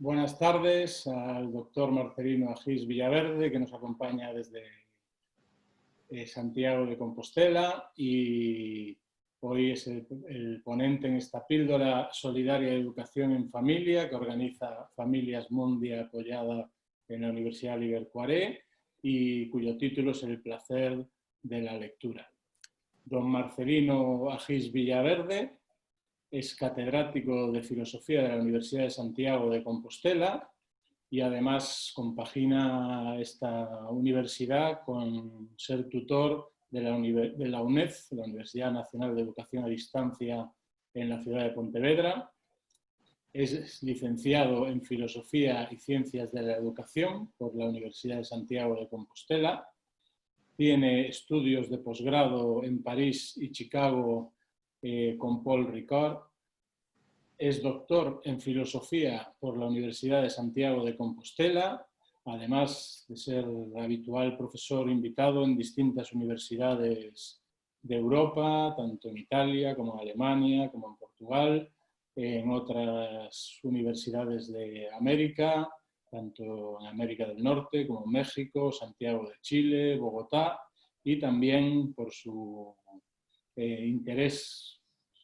Buenas tardes al doctor Marcelino Agis Villaverde, que nos acompaña desde Santiago de Compostela, y hoy es el ponente en esta píldora solidaria de educación en familia que organiza Familias Mundi, apoyada en la Universidad Liber Cuaré, y cuyo título es El placer de la lectura. Don Marcelino Agis Villaverde es catedrático de Filosofía de la Universidad de Santiago de Compostela y además compagina esta universidad con ser tutor de la UNED, la Universidad Nacional de Educación a Distancia en la ciudad de Pontevedra. Es licenciado en Filosofía y Ciencias de la Educación por la Universidad de Santiago de Compostela. Tiene estudios de posgrado en París y Chicago con Paul Ricard. Es doctor en Filosofía por la Universidad de Santiago de Compostela, además de ser habitual profesor invitado en distintas universidades de Europa, tanto en Italia como en Alemania, como en Portugal, en otras universidades de América, tanto en América del Norte como en México, Santiago de Chile, Bogotá, y también por su interés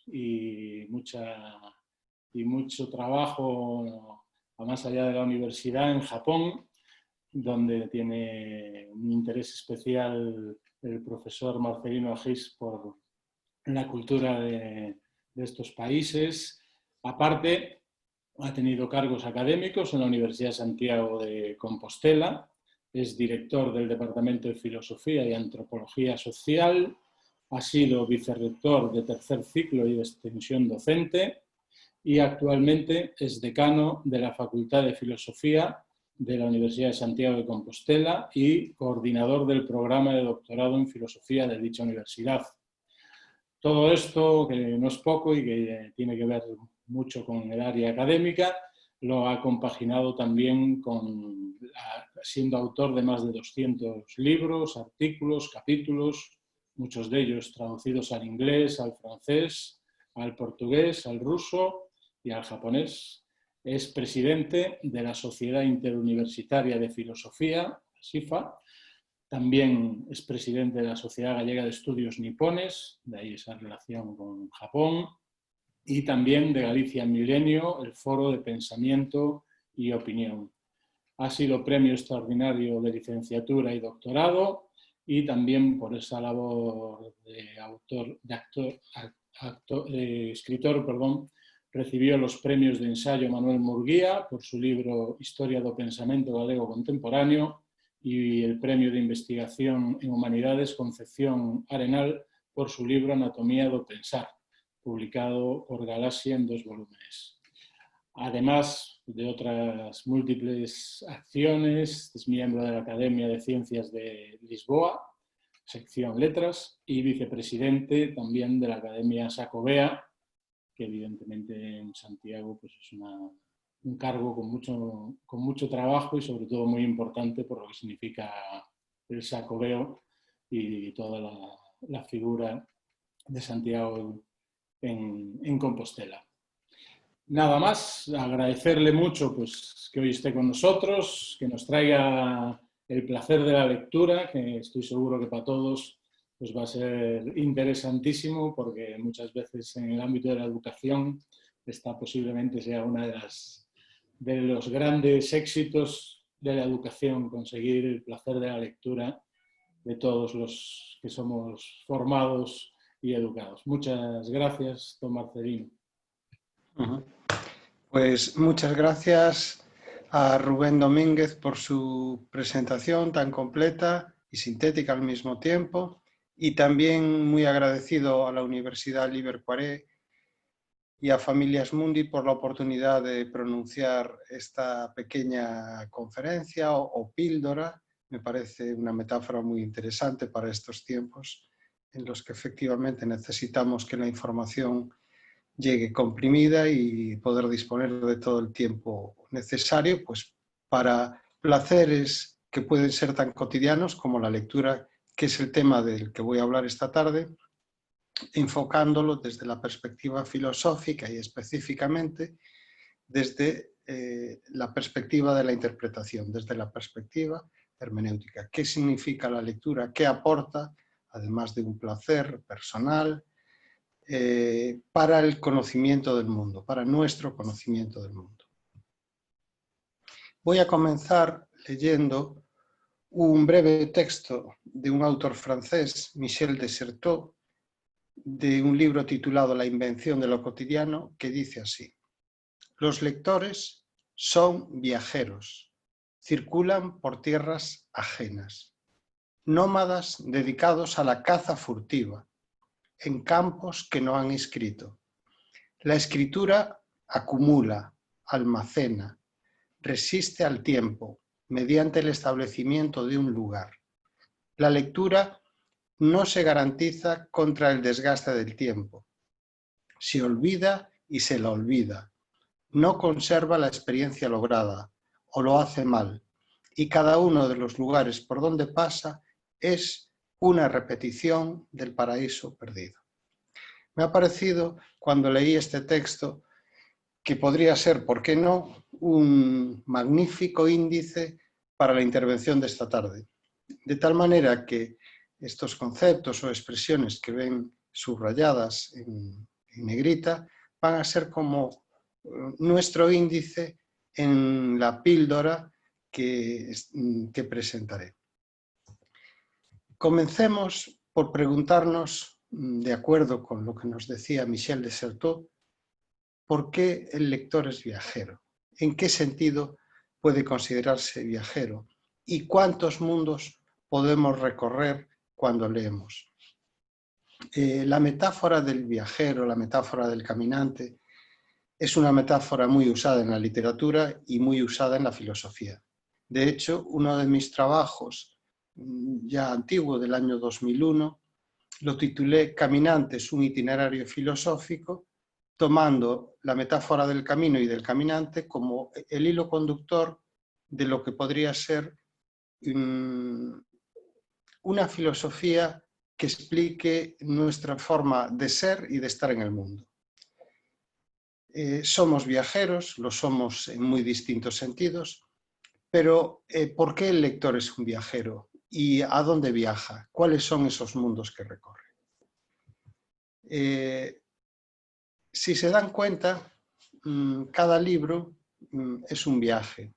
y mucho trabajo más allá de la universidad en Japón, donde tiene un interés especial el profesor Marcelino Agis por la cultura de estos países. Aparte, ha tenido cargos académicos en la Universidad de Santiago de Compostela, es director del Departamento de Filosofía y Antropología Social, ha sido vicerrector de tercer ciclo y de extensión docente y actualmente es decano de la Facultad de Filosofía de la Universidad de Santiago de Compostela y coordinador del programa de doctorado en Filosofía de dicha universidad. Todo esto, que no es poco y que tiene que ver mucho con el área académica, lo ha compaginado también siendo autor de más de 200 libros, artículos, capítulos, muchos de ellos traducidos al inglés, al francés, al portugués, al ruso y al japonés. Es presidente de la Sociedad Interuniversitaria de Filosofía, SIFA. También es presidente de la Sociedad Gallega de Estudios Nipones, de ahí esa relación con Japón, y también de Galicia Milenio, el Foro de Pensamiento y Opinión. Ha sido premio extraordinario de licenciatura y doctorado, y también por esa labor de escritor, recibió los premios de ensayo Manuel Murguía por su libro Historia do Pensamento Galego Contemporáneo y el premio de investigación en Humanidades Concepción Arenal por su libro Anatomía do Pensar, publicado por Galaxia en 2 volúmenes. Además de otras múltiples acciones, es miembro de la Academia de Ciencias de Lisboa, sección Letras, y vicepresidente también de la Academia Xacobea, que evidentemente en Santiago pues es un cargo con mucho trabajo y sobre todo muy importante por lo que significa el Xacobeo y toda la figura de Santiago en Compostela. Nada más, agradecerle mucho pues, que hoy esté con nosotros, que nos traiga el placer de la lectura, que estoy seguro que para todos pues, va a ser interesantísimo, porque muchas veces en el ámbito de la educación esta posiblemente sea una de los grandes éxitos de la educación, conseguir el placer de la lectura de todos los que somos formados y educados. Muchas gracias, don Marcelino. Pues muchas gracias a Rubén Domínguez por su presentación tan completa y sintética al mismo tiempo, y también muy agradecido a la Universidad Liber Cuaré y a Familias Mundi por la oportunidad de pronunciar esta pequeña conferencia o píldora. Me parece una metáfora muy interesante para estos tiempos en los que efectivamente necesitamos que la información llegue comprimida y poder disponer de todo el tiempo necesario pues, para placeres que pueden ser tan cotidianos como la lectura, que es el tema del que voy a hablar esta tarde, enfocándolo desde la perspectiva filosófica y específicamente desde la perspectiva de la interpretación, desde la perspectiva hermenéutica. ¿Qué significa la lectura? ¿Qué aporta, además de un placer personal, para el conocimiento del mundo, para nuestro conocimiento del mundo? Voy a comenzar leyendo un breve texto de un autor francés, Michel de Certeau, de un libro titulado La invención de lo cotidiano, que dice así: los lectores son viajeros, circulan por tierras ajenas, nómadas dedicados a la caza furtiva, en campos que no han escrito. La escritura acumula, almacena, resiste al tiempo mediante el establecimiento de un lugar. La lectura no se garantiza contra el desgaste del tiempo. Se olvida y se la olvida. No conserva la experiencia lograda o lo hace mal. Y cada uno de los lugares por donde pasa es una repetición del paraíso perdido. Me ha parecido, cuando leí este texto, que podría ser, ¿por qué no?, un magnífico índice para la intervención de esta tarde. De tal manera que estos conceptos o expresiones que ven subrayadas en negrita van a ser como nuestro índice en la píldora que presentaré. Comencemos por preguntarnos, de acuerdo con lo que nos decía Michel de Certeau, ¿por qué el lector es viajero? ¿En qué sentido puede considerarse viajero? ¿Y cuántos mundos podemos recorrer cuando leemos? La metáfora del viajero, la metáfora del caminante, es una metáfora muy usada en la literatura y muy usada en la filosofía. De hecho, uno de mis trabajos, ya antiguo, del año 2001, lo titulé Caminantes, un itinerario filosófico, tomando la metáfora del camino y del caminante como el hilo conductor de lo que podría ser una filosofía que explique nuestra forma de ser y de estar en el mundo. Somos viajeros, lo somos en muy distintos sentidos, pero ¿por qué el lector es un viajero? ¿Y a dónde viaja? ¿Cuáles son esos mundos que recorre? Si se dan cuenta, cada libro es un viaje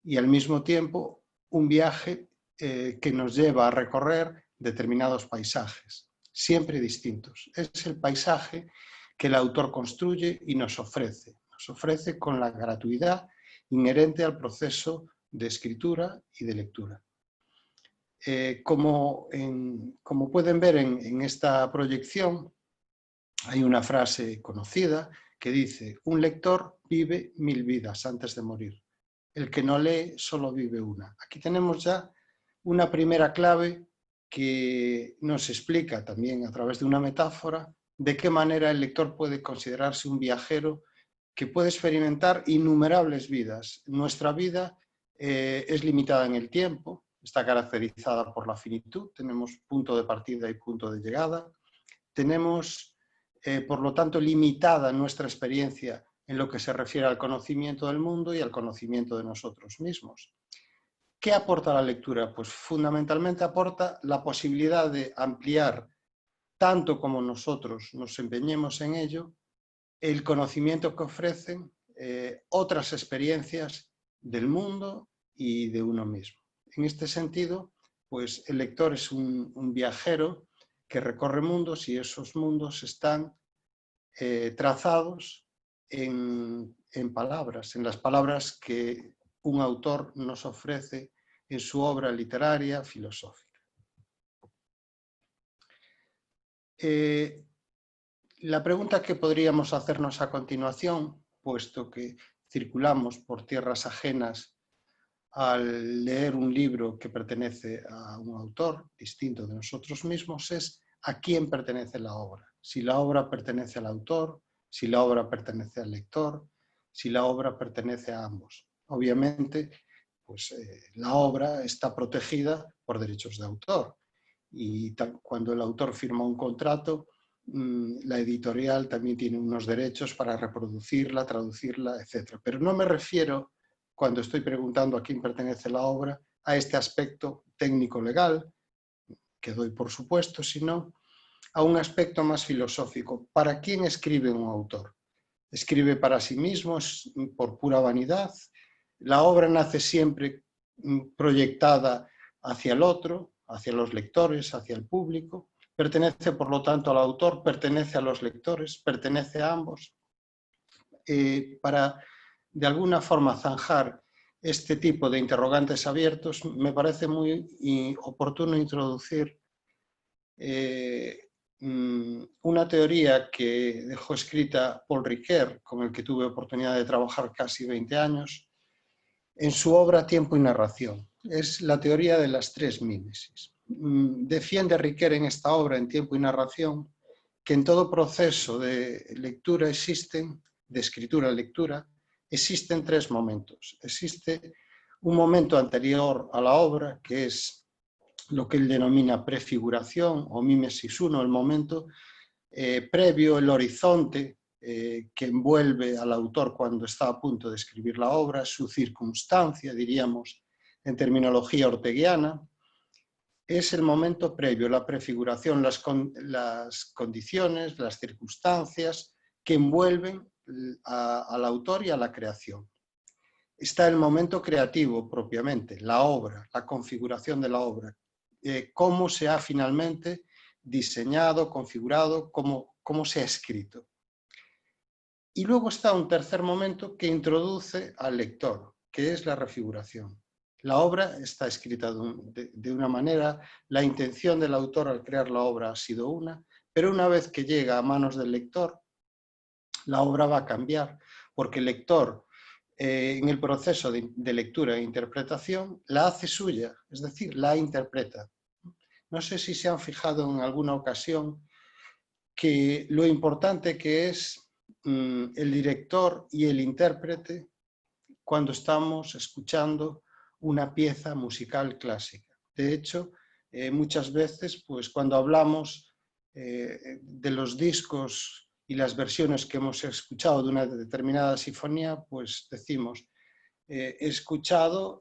y al mismo tiempo un viaje que nos lleva a recorrer determinados paisajes, siempre distintos. Es el paisaje que el autor construye y nos ofrece con la gratuidad inherente al proceso de escritura y de lectura. Como pueden ver en esta proyección, hay una frase conocida que dice: un lector vive 1000 vidas antes de morir. El que no lee solo vive una. Aquí tenemos ya una primera clave que nos explica también a través de una metáfora de qué manera el lector puede considerarse un viajero que puede experimentar innumerables vidas. Nuestra vida es limitada en el tiempo, está caracterizada por la finitud, tenemos punto de partida y punto de llegada, tenemos por lo tanto limitada nuestra experiencia en lo que se refiere al conocimiento del mundo y al conocimiento de nosotros mismos. ¿Qué aporta la lectura? Pues fundamentalmente aporta la posibilidad de ampliar, tanto como nosotros nos empeñemos en ello, el conocimiento que ofrecen otras experiencias del mundo y de uno mismo. En este sentido, pues el lector es un viajero que recorre mundos y esos mundos están trazados en palabras, en las palabras que un autor nos ofrece en su obra literaria, filosófica. La pregunta que podríamos hacernos a continuación, puesto que circulamos por tierras ajenas al leer un libro que pertenece a un autor distinto de nosotros mismos, es ¿a quién pertenece la obra? Si la obra pertenece al autor, si la obra pertenece al lector, si la obra pertenece a ambos. Obviamente, pues la obra está protegida por derechos de autor y cuando el autor firma un contrato la editorial también tiene unos derechos para reproducirla, traducirla, etc. Pero no me refiero, cuando estoy preguntando a quién pertenece la obra, a este aspecto técnico-legal, que doy por supuesto, sino a un aspecto más filosófico. ¿Para quién escribe un autor? ¿Escribe para sí mismo por pura vanidad? ¿La obra nace siempre proyectada hacia el otro, hacia los lectores, hacia el público? ¿Pertenece, por lo tanto, al autor? ¿Pertenece a los lectores? ¿Pertenece a ambos? Para, de alguna forma, zanjar este tipo de interrogantes abiertos, me parece muy oportuno introducir una teoría que dejó escrita Paul Ricoeur, con el que tuve oportunidad de trabajar casi 20 años, en su obra Tiempo y Narración. Es la teoría de las tres mímesis. Defiende Ricoeur en esta obra, en Tiempo y Narración, que en todo proceso de lectura existen, de escritura a lectura, existen tres momentos. Existe un momento anterior a la obra, que es lo que él denomina prefiguración o mímesis 1, el momento previo, el horizonte que envuelve al autor cuando está a punto de escribir la obra, su circunstancia, diríamos en terminología orteguiana. Es el momento previo, la prefiguración, las condiciones, las circunstancias que envuelven al autor y a la creación. Está el momento creativo propiamente, la obra, la configuración de la obra, cómo se ha finalmente diseñado, configurado, cómo se ha escrito. Y luego está un tercer momento que introduce al lector, que es la refiguración. La obra está escrita de una manera, la intención del autor al crear la obra ha sido una, pero una vez que llega a manos del lector, la obra va a cambiar, porque el lector, en el proceso de lectura e interpretación, la hace suya, es decir, la interpreta. No sé si se han fijado en alguna ocasión que lo importante que es el director y el intérprete cuando estamos escuchando una pieza musical clásica. De hecho, muchas veces, pues, cuando hablamos de los discos y las versiones que hemos escuchado de una determinada sinfonía, pues decimos, he escuchado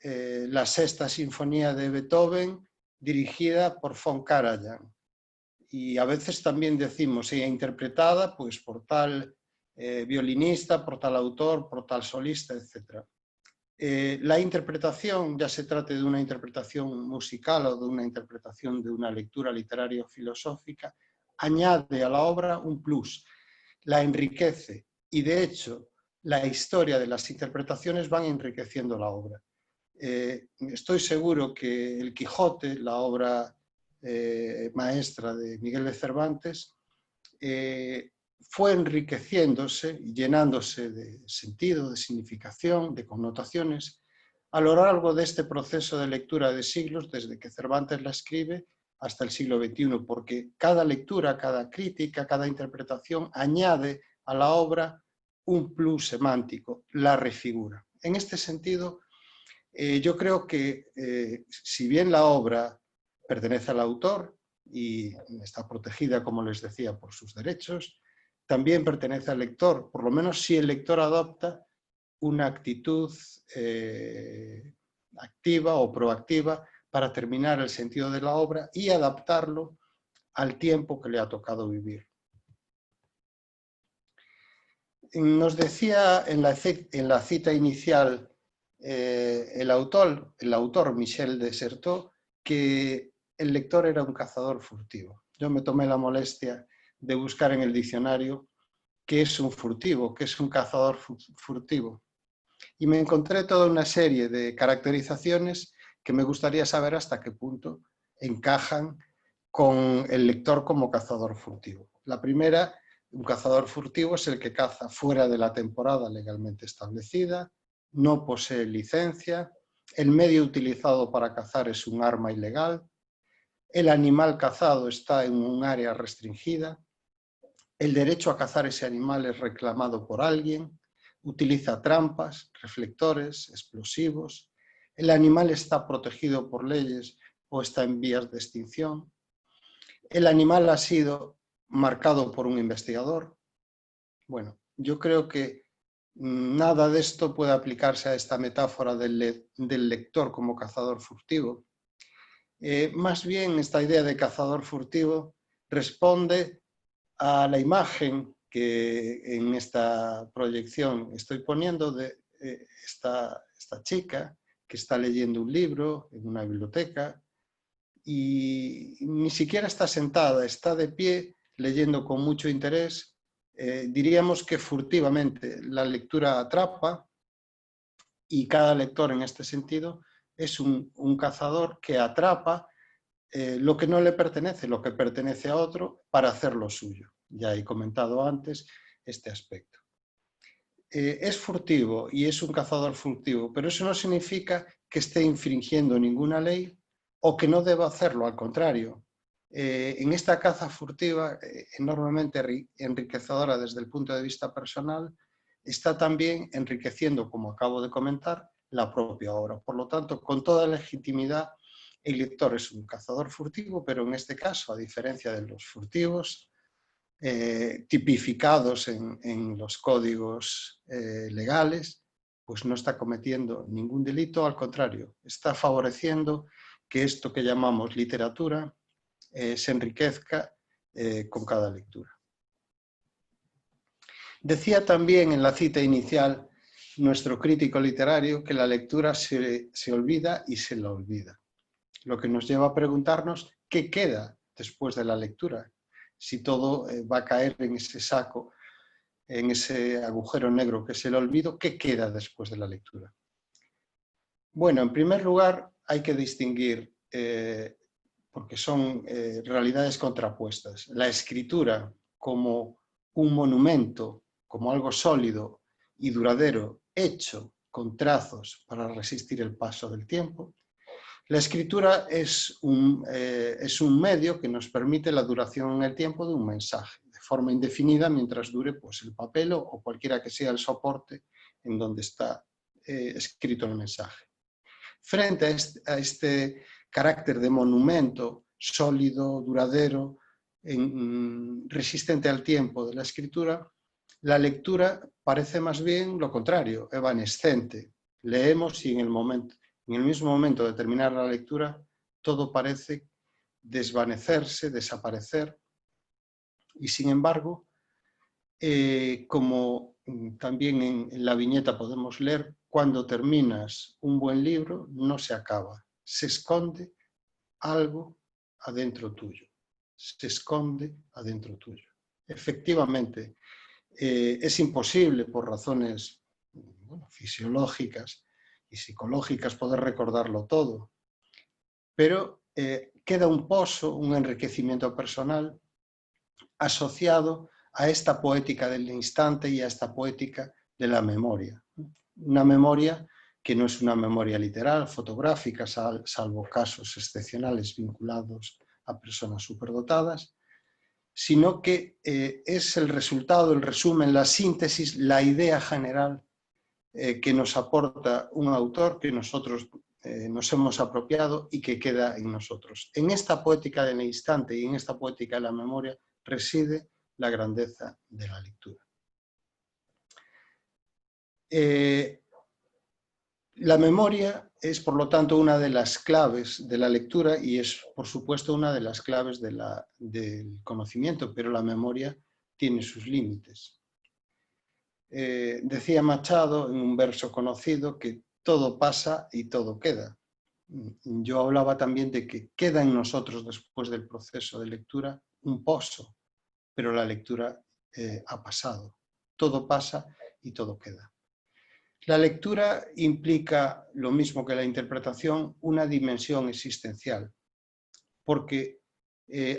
la sexta sinfonía de Beethoven dirigida por von Karajan. Y a veces también decimos, interpretada pues, por tal violinista, por tal autor, por tal solista, etc. La interpretación, ya se trate de una interpretación musical o de una interpretación de una lectura literaria o filosófica, añade a la obra un plus, la enriquece y de hecho la historia de las interpretaciones van enriqueciendo la obra. Estoy seguro que El Quijote, la obra maestra de Miguel de Cervantes, fue enriqueciéndose y llenándose de sentido, de significación, de connotaciones a lo largo de este proceso de lectura de siglos, desde que Cervantes la escribe hasta el siglo XXI, porque cada lectura, cada crítica, cada interpretación añade a la obra un plus semántico, la refigura. En este sentido, yo creo que si bien la obra pertenece al autor y está protegida, como les decía, por sus derechos, también pertenece al lector, por lo menos si el lector adopta una actitud activa o proactiva para terminar el sentido de la obra y adaptarlo al tiempo que le ha tocado vivir. Nos decía en la cita inicial el autor Michel de Certeau, que el lector era un cazador furtivo. Yo me tomé la molestia de buscar en el diccionario qué es un furtivo, qué es un cazador furtivo. Y me encontré toda una serie de caracterizaciones que me gustaría saber hasta qué punto encajan con el lector como cazador furtivo. La primera, un cazador furtivo es el que caza fuera de la temporada legalmente establecida, no posee licencia, el medio utilizado para cazar es un arma ilegal, el animal cazado está en un área restringida, el derecho a cazar ese animal es reclamado por alguien, utiliza trampas, reflectores, explosivos, el animal está protegido por leyes o está en vías de extinción. El animal ha sido marcado por un investigador. Bueno, yo creo que nada de esto puede aplicarse a esta metáfora del lector como cazador furtivo. Más bien, esta idea de cazador furtivo responde a la imagen que en esta proyección estoy poniendo de esta chica que está leyendo un libro en una biblioteca y ni siquiera está sentada, está de pie leyendo con mucho interés. Diríamos que furtivamente la lectura atrapa y cada lector en este sentido es un cazador que atrapa lo que no le pertenece, lo que pertenece a otro, para hacerlo suyo. Ya he comentado antes este aspecto. Es furtivo y es un cazador furtivo, pero eso no significa que esté infringiendo ninguna ley o que no deba hacerlo, al contrario. En esta caza furtiva, enormemente enriquecedora desde el punto de vista personal, está también enriqueciendo, como acabo de comentar, la propia obra. Por lo tanto, con toda legitimidad, el lector es un cazador furtivo, pero en este caso, a diferencia de los furtivos tipificados en los códigos legales, pues no está cometiendo ningún delito, al contrario, está favoreciendo que esto que llamamos literatura se enriquezca con cada lectura. Decía también en la cita inicial nuestro crítico literario que la lectura se olvida y se la olvida. Lo que nos lleva a preguntarnos qué queda después de la lectura, si todo va a caer en ese saco, en ese agujero negro que es el olvido, ¿qué queda después de la lectura? Bueno, en primer lugar hay que distinguir, porque son realidades contrapuestas, la escritura como un monumento, como algo sólido y duradero, hecho con trazos para resistir el paso del tiempo. La escritura es un medio que nos permite la duración en el tiempo de un mensaje, de forma indefinida mientras dure pues, el papel o cualquiera que sea el soporte en donde está escrito el mensaje. Frente a este carácter de monumento sólido, duradero, resistente al tiempo de la escritura, la lectura parece más bien lo contrario, evanescente. Leemos y en el mismo momento de terminar la lectura, todo parece desvanecerse, desaparecer. Y sin embargo, como también en la viñeta podemos leer, cuando terminas un buen libro no se acaba, se esconde algo adentro tuyo. Se esconde adentro tuyo. Efectivamente, es imposible por razones fisiológicas y psicológicas poder recordarlo todo, pero queda un pozo, un enriquecimiento personal asociado a esta poética del instante y a esta poética de la memoria. Una memoria que no es una memoria literal, fotográfica, salvo casos excepcionales vinculados a personas superdotadas, sino que es el resultado, el resumen, la síntesis, la idea general que nos aporta un autor que nosotros nos hemos apropiado y que queda en nosotros. En esta poética del instante y en esta poética de la memoria reside la grandeza de la lectura. La memoria es, por lo tanto, una de las claves de la lectura y es, por supuesto, una de las claves del conocimiento, pero la memoria tiene sus límites. Decía Machado en un verso conocido que todo pasa y todo queda. Yo hablaba también de que queda en nosotros, después del proceso de lectura, un pozo, pero la lectura ha pasado. Todo pasa y todo queda. La lectura implica, lo mismo que la interpretación, una dimensión existencial, porque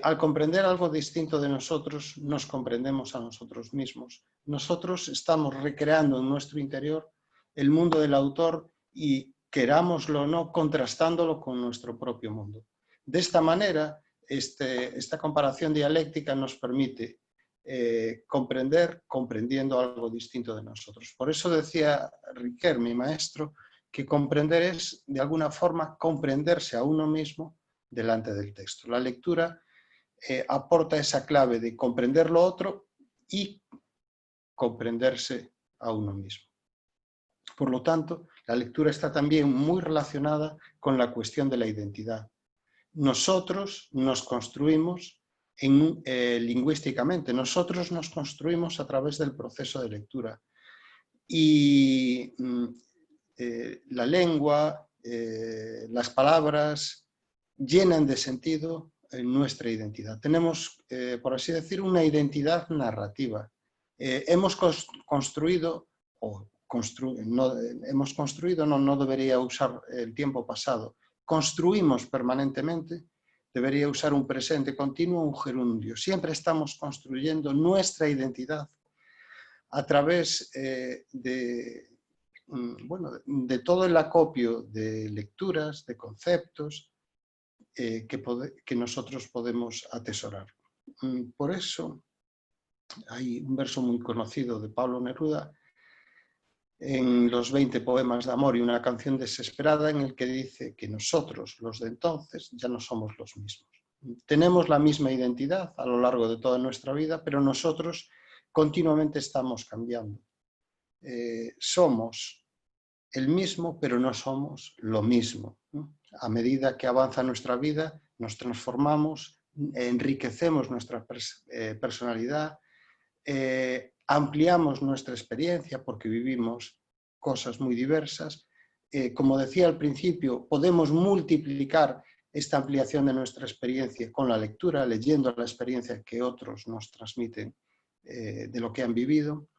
al comprender algo distinto de nosotros, nos comprendemos a nosotros mismos. Nosotros estamos recreando en nuestro interior el mundo del autor y, querámoslo o no, contrastándolo con nuestro propio mundo. De esta manera, esta comparación dialéctica nos permite comprender, comprendiendo algo distinto de nosotros. Por eso decía Riquer, mi maestro, que comprender es, de alguna forma, comprenderse a uno mismo delante del texto. La lectura aporta esa clave de comprender lo otro y comprenderse a uno mismo. Por lo tanto, la lectura está también muy relacionada con la cuestión de la identidad. Nosotros nos construimos lingüísticamente, nosotros nos construimos a través del proceso de lectura. Y la lengua, las palabras llenan de sentido nuestra identidad. Tenemos, por así decir, una identidad narrativa. Hemos construido, no debería usar el tiempo pasado, construimos permanentemente, debería usar un presente continuo, un gerundio. Siempre estamos construyendo nuestra identidad a través de todo el acopio de lecturas, de conceptos que nosotros podemos atesorar. Por eso hay un verso muy conocido de Pablo Neruda en los 20 poemas de amor y una canción desesperada, en el que dice que nosotros, los de entonces, ya no somos los mismos. Tenemos la misma identidad a lo largo de toda nuestra vida, pero nosotros continuamente estamos cambiando. Somos el mismo, pero no somos lo mismo. A medida que avanza nuestra vida, nos transformamos, enriquecemos nuestra personalidad, ampliamos nuestra experiencia porque vivimos cosas muy diversas. Como decía al principio, podemos multiplicar esta ampliación de nuestra experiencia con la lectura, leyendo la experiencia que otros nos transmiten de lo que han vivido.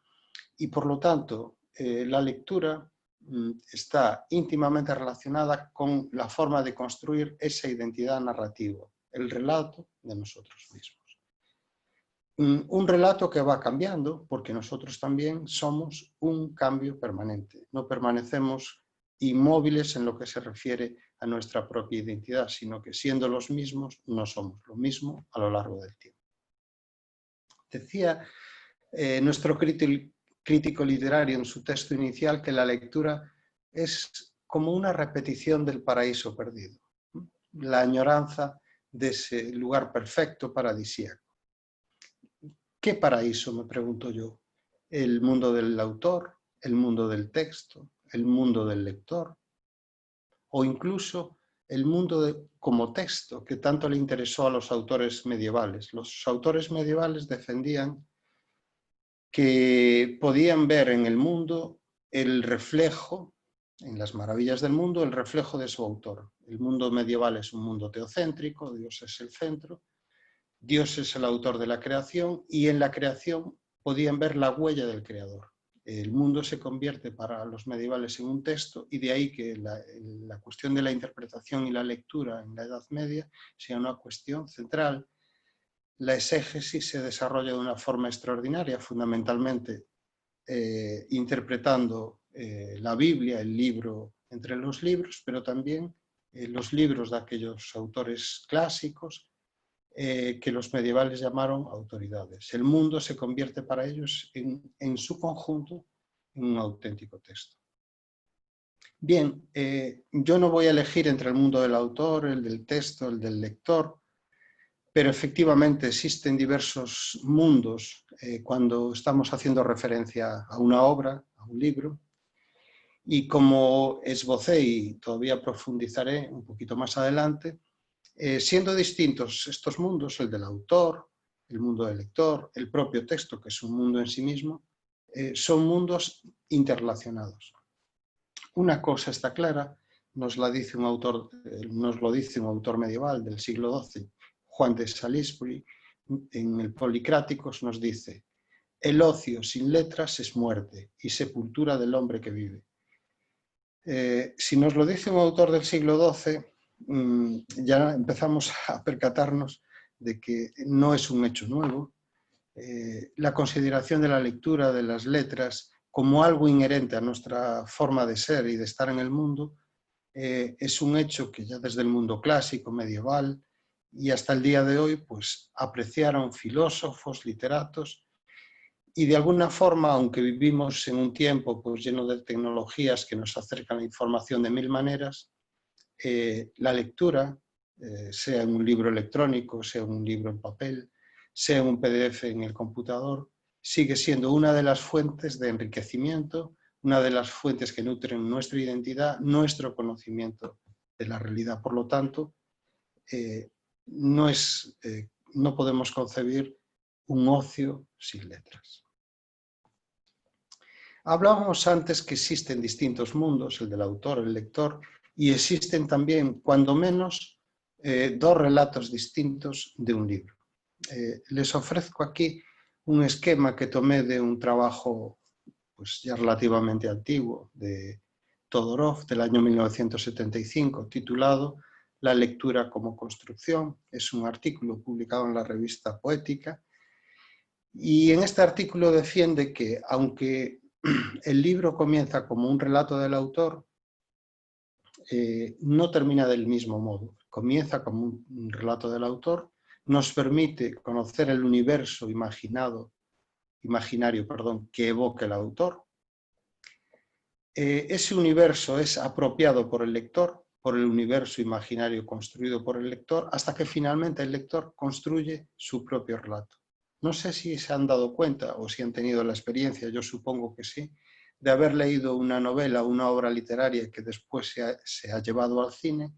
Y por lo tanto, la lectura está íntimamente relacionada con la forma de construir esa identidad narrativa, el relato de nosotros mismos. Un relato que va cambiando porque nosotros también somos un cambio permanente. No permanecemos inmóviles en lo que se refiere a nuestra propia identidad, sino que siendo los mismos no somos lo mismo a lo largo del tiempo. Decía nuestro crítico literario en su texto inicial que la lectura es como una repetición del paraíso perdido, la añoranza de ese lugar perfecto paradisíaco. ¿Qué paraíso?, me pregunto yo. ¿El mundo del autor? ¿El mundo del texto? ¿El mundo del lector? ¿O incluso el mundo como texto, que tanto le interesó a los autores medievales? Los autores medievales defendían que podían ver en el mundo el reflejo, en las maravillas del mundo, el reflejo de su autor. El mundo medieval es un mundo teocéntrico, Dios es el centro, Dios es el autor de la creación y en la creación podían ver la huella del creador. El mundo se convierte para los medievales en un texto y de ahí que la cuestión de la interpretación y la lectura en la Edad Media sea una cuestión central. La exégesis se desarrolla de una forma extraordinaria, fundamentalmente interpretando la Biblia, el libro entre los libros, pero también los libros de aquellos autores clásicos que los medievales llamaron autoridades. El mundo se convierte para ellos en su conjunto en un auténtico texto. Bien, yo no voy a elegir entre el mundo del autor, el del texto, el del lector, pero efectivamente existen diversos mundos cuando estamos haciendo referencia a una obra, a un libro, y como esbocé y todavía profundizaré un poquito más adelante, siendo distintos estos mundos, el del autor, el mundo del lector, el propio texto, que es un mundo en sí mismo, son mundos interrelacionados. Una cosa está clara, nos lo dice un autor medieval del siglo XII, Juan de Salisbury, en el Policráticos nos dice: el ocio sin letras es muerte y sepultura del hombre que vive. Si nos lo dice un autor del siglo XII, ya empezamos a percatarnos de que no es un hecho nuevo. La consideración de la lectura, de las letras, como algo inherente a nuestra forma de ser y de estar en el mundo, es un hecho que ya desde el mundo clásico, medieval y hasta el día de hoy, pues apreciaron filósofos, literatos, y de alguna forma, aunque vivimos en un tiempo pues, lleno de tecnologías que nos acercan la información de mil maneras, la lectura sea en un libro electrónico, sea en un libro en papel, sea en un PDF en el computador, sigue siendo una de las fuentes de enriquecimiento, una de las fuentes que nutren nuestra identidad, nuestro conocimiento de la realidad. Por lo tanto, no podemos concebir un ocio sin letras. Hablábamos antes que existen distintos mundos, el del autor, el lector, y existen también, cuando menos, dos relatos distintos de un libro. Les ofrezco aquí un esquema que tomé de un trabajo pues, ya relativamente antiguo de Todorov del año 1975, titulado La lectura como construcción. Es un artículo publicado en la revista Poética, y en este artículo defiende que, aunque el libro comienza como un relato del autor, no termina del mismo modo. Comienza como un relato del autor, nos permite conocer el universo imaginario, que evoca el autor. Ese universo es apropiado por el lector, por el universo imaginario construido por el lector, hasta que finalmente el lector construye su propio relato. No sé si se han dado cuenta o si han tenido la experiencia, yo supongo que sí, de haber leído una novela, una obra literaria que después se ha llevado al cine,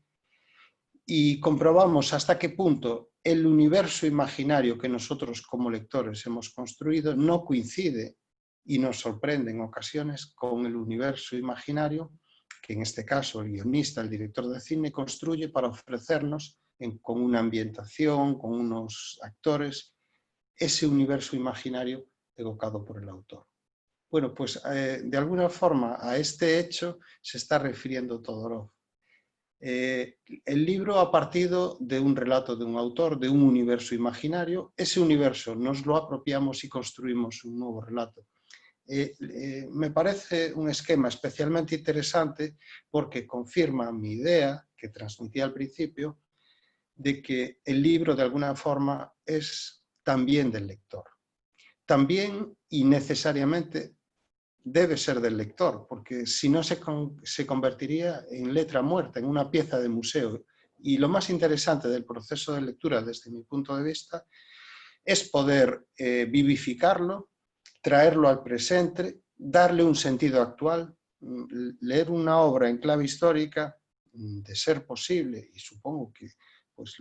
y comprobamos hasta qué punto el universo imaginario que nosotros como lectores hemos construido no coincide y nos sorprende en ocasiones con el universo imaginario que en este caso el guionista, el director de cine, construye para ofrecernos con una ambientación, con unos actores, ese universo imaginario evocado por el autor. Bueno, pues de alguna forma a este hecho se está refiriendo Todorov. El libro ha partido de un relato de un autor, de un universo imaginario. Ese universo nos lo apropiamos y construimos un nuevo relato. Me parece un esquema especialmente interesante porque confirma mi idea, que transmití al principio, de que el libro de alguna forma es también del lector. También y necesariamente debe ser del lector, porque si no se convertiría en letra muerta, en una pieza de museo. Y lo más interesante del proceso de lectura, desde mi punto de vista, es poder vivificarlo, traerlo al presente, darle un sentido actual. Leer una obra en clave histórica, de ser posible, y supongo que pues,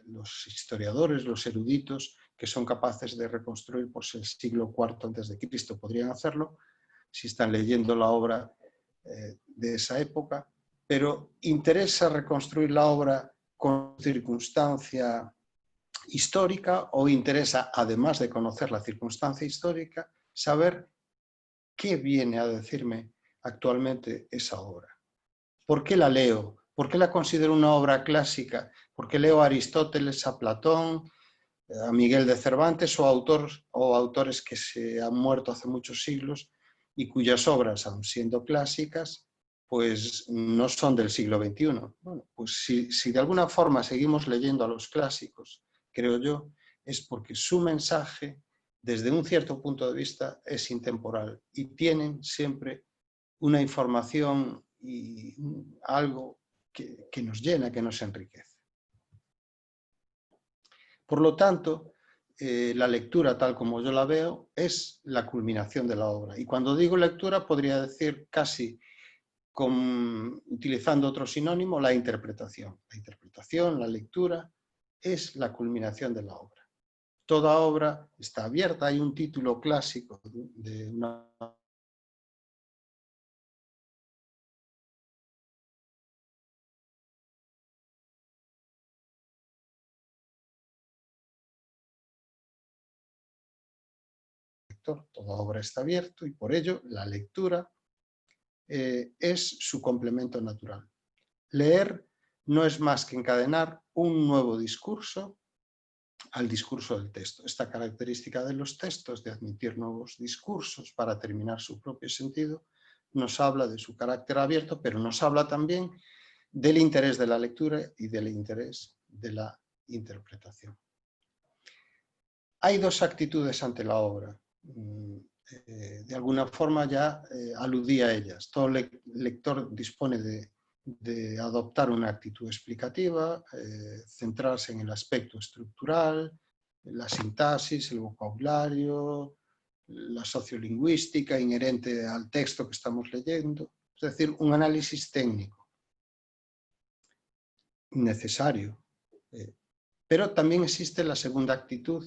los historiadores, los eruditos que son capaces de reconstruir pues, el siglo IV a.C. podrían hacerlo, si están leyendo la obra de esa época, pero interesa reconstruir la obra con circunstancia histórica o interesa, además de conocer la circunstancia histórica, saber qué viene a decirme actualmente esa obra. ¿Por qué la leo? ¿Por qué la considero una obra clásica? ¿Por qué leo a Aristóteles, a Platón, a Miguel de Cervantes o autores que se han muerto hace muchos siglos y cuyas obras, aun siendo clásicas, pues no son del siglo XXI? Bueno, pues si de alguna forma seguimos leyendo a los clásicos, creo yo, es porque su mensaje, desde un cierto punto de vista, es intemporal y tienen siempre una información y algo que nos llena, que nos enriquece. Por lo tanto, la lectura, tal como yo la veo, es la culminación de la obra. Y cuando digo lectura, podría decir casi, utilizando otro sinónimo, la interpretación. La interpretación, la lectura, es la culminación de la obra. Toda obra está abierta. Hay un título clásico de una toda obra está abierta y por ello la lectura es su complemento natural. Leer no es más que encadenar un nuevo discurso al discurso del texto. Esta característica de los textos de admitir nuevos discursos para terminar su propio sentido nos habla de su carácter abierto, pero nos habla también del interés de la lectura y del interés de la interpretación. Hay dos actitudes ante la obra. De alguna forma ya aludí a ellas. Todo lector dispone de de adoptar una actitud explicativa, centrarse en el aspecto estructural, la sintaxis, el vocabulario, la sociolingüística inherente al texto que estamos leyendo, es decir, un análisis técnico necesario. Pero también existe la segunda actitud,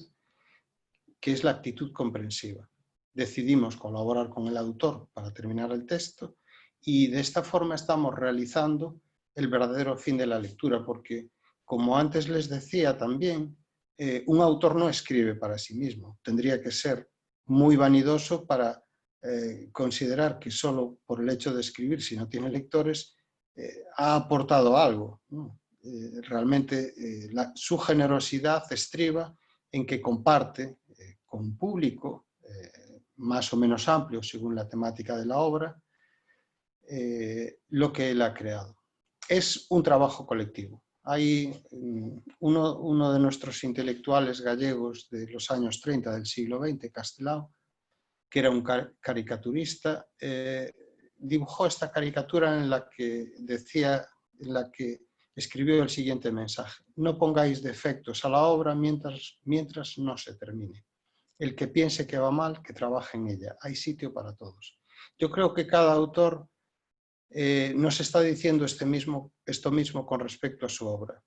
que es la actitud comprensiva. Decidimos colaborar con el autor para terminar el texto y de esta forma estamos realizando el verdadero fin de la lectura, porque, como antes les decía también, un autor no escribe para sí mismo. Tendría que ser muy vanidoso para considerar que solo por el hecho de escribir, si no tiene lectores, ha aportado algo, ¿no? Realmente su generosidad estriba en que comparte con un público más o menos amplio según la temática de la obra lo que él ha creado. Es un trabajo colectivo. Hay uno de nuestros intelectuales gallegos de los años 30 del siglo XX, Castelao, que era un caricaturista, dibujó esta caricatura en la que decía, en la que escribió el siguiente mensaje: no pongáis defectos a la obra mientras no se termine. El que piense que va mal, que trabaje en ella. Hay sitio para todos. Yo creo que cada autor nos está diciendo esto mismo con respecto a su obra.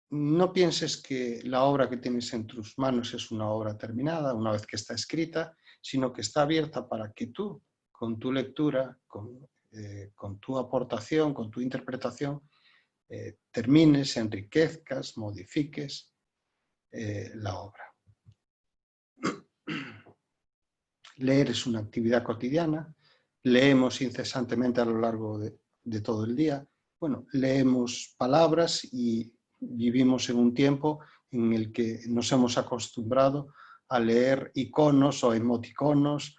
No pienses que la obra que tienes en tus manos es una obra terminada una vez que está escrita, sino que está abierta para que tú, con tu lectura, con tu aportación, con tu interpretación, termines, enriquezcas, modifiques la obra. Leer es una actividad cotidiana, leemos incesantemente a lo largo de todo el día. Bueno, leemos palabras y vivimos en un tiempo en el que nos hemos acostumbrado a leer iconos o emoticonos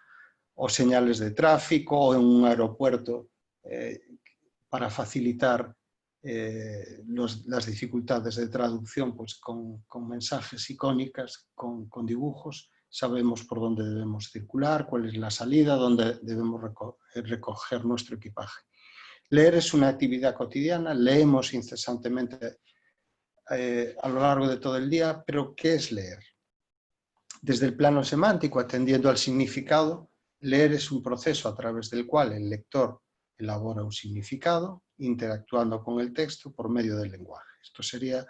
o señales de tráfico o en un aeropuerto para facilitar las dificultades de traducción, pues con mensajes icónicas, con dibujos. Sabemos por dónde debemos circular, cuál es la salida, dónde debemos recoger nuestro equipaje. Leer es una actividad cotidiana, leemos incesantemente a lo largo de todo el día, pero ¿qué es leer? Desde el plano semántico, atendiendo al significado, leer es un proceso a través del cual el lector elabora un significado, interactuando con el texto por medio del lenguaje. Esto sería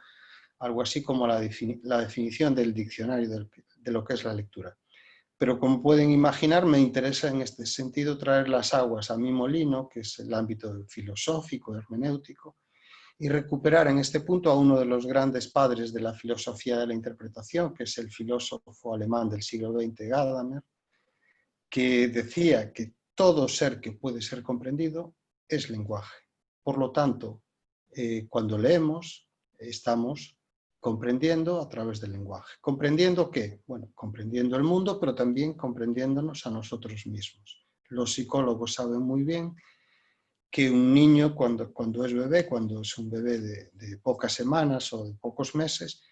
algo así como la definición del diccionario de lo que es la lectura. Pero como pueden imaginar, me interesa en este sentido traer las aguas a mi molino, que es el ámbito filosófico, hermenéutico, y recuperar en este punto a uno de los grandes padres de la filosofía de la interpretación, que es el filósofo alemán del siglo XX, Gadamer, que decía que todo ser que puede ser comprendido es lenguaje. Por lo tanto, cuando leemos, estamos comprendiendo a través del lenguaje. ¿Comprendiendo qué? Bueno, comprendiendo el mundo, pero también comprendiéndonos a nosotros mismos. Los psicólogos saben muy bien que un niño cuando es bebé, cuando es un bebé de pocas semanas o de pocos meses,